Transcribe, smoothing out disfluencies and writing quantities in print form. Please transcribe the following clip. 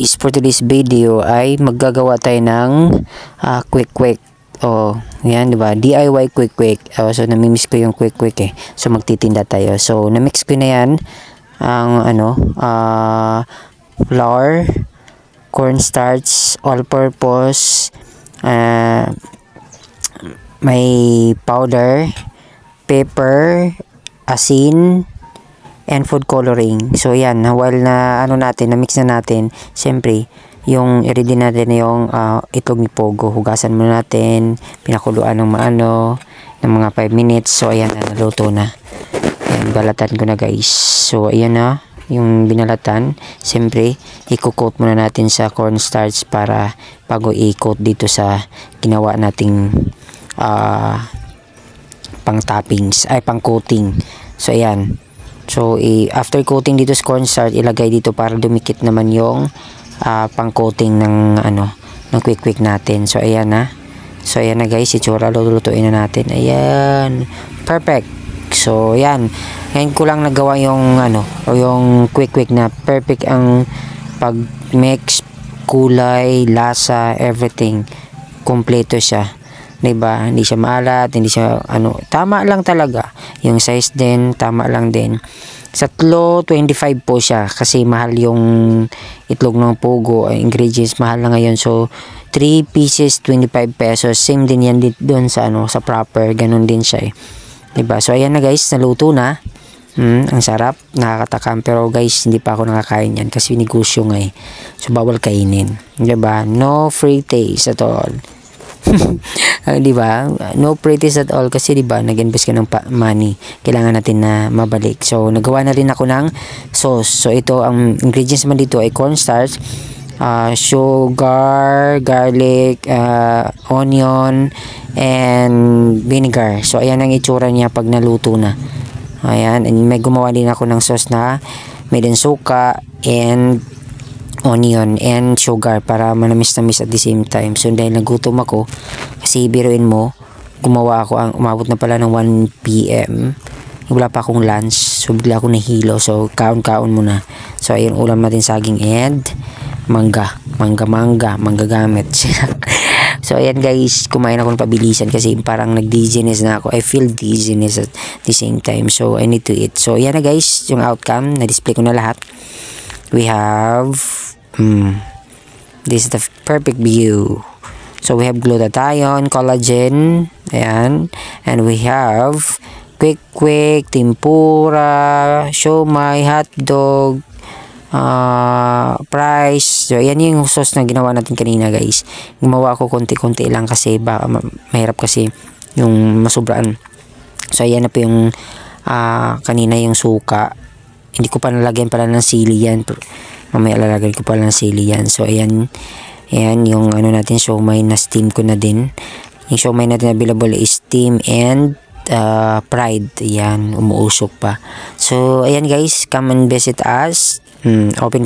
guys, for today's video ay maggagawa tayo ng quick. Yan, diba? DIY quick. So namimiss ko yung quick eh. So magtitinda tayo. So na-mix ko na yan ang flour, cornstarch, all-purpose, may powder, pepper, asin, and food coloring. So yan, while na na-mix na natin, siyempre yung i-ready natin yung itlog ni Pogo. Hugasan muna natin, pinakuluan ng ng mga 5 minutes. So ayan na, naluto na. Ayan, balatan ko na guys. So ayan na yung binalatan. Siyempre i-coat muna natin sa cornstarch para bago i-coat dito sa ginawa nating pang toppings, pang coating. So ayan. So, after coating dito sa cornstarch, ilagay dito para dumikit naman yung pang coating ng ng quick natin. So, ayan na. So, ayan na guys, itsura, lulutuin na natin. Ayan. Perfect. So, ayan. Ngayon ko lang nagawa yung yung quick na perfect ang pag-mix, kulay, lasa, everything. Kompleto siya. Diba? Hindi siya maalat, hindi siya tama lang talaga. Yung size din, tama lang din. Sa kilo, 25 po siya kasi mahal yung itlog ng Pogo. Ingredients mahal na ngayon. So 3 pieces 25 pesos. Same din yan doon sa sa proper, ganun din siya eh. Diba? So ayan na guys, naluto na. Ang sarap, nakakatakam, pero guys hindi pa ako nakakain yan kasi negosyo nga eh. So bawal kainin. Diba? No free taste at all. Diba? No practice at all kasi diba nag-invest ka ng money, kailangan natin na mabalik. So nagawa na rin ako ng sauce. So ito ang ingredients man dito ay cornstarch, sugar, garlic, onion, and vinegar. So ayan ang itsura niya pag naluto na. Ayan, and may gumawa din ako ng sauce na may din suka and onion and sugar para manamis-namis at the same time. So dahil nagutom ako, kasi biruin mo, gumawa ako, umabot na pala ng 1 PM, wala pa akong lunch, so bigla ako nahilo. So kaon muna. So ayun, ulam natin saging and mangga gamit. So ayan guys, kumain ako ng pabilisan kasi parang nag-dizziness na ako. I feel dizziness at the same time, so I need to eat. So ayan na guys, yung outcome, na-display ko na lahat. We have this is the perfect view. So we have glutathione, collagen, ayan, and we have quick, tempura, siomai, hotdog, fries. So ayan yung sauce na ginawa natin kanina guys. Gumawa ako konti-konti lang kasi mahirap kasi yung masubraan. So ayan na po yung kanina yung suka. Hindi ko pa nalagyan pala ng sili yan. Mamaya lalagyan ko pala ng sili yan. So ayan yung natin, siomai na steam ko na din. Yung siomai natin available is steam and fried. Ayan, umuusok pa. So ayan guys, come and visit us. Open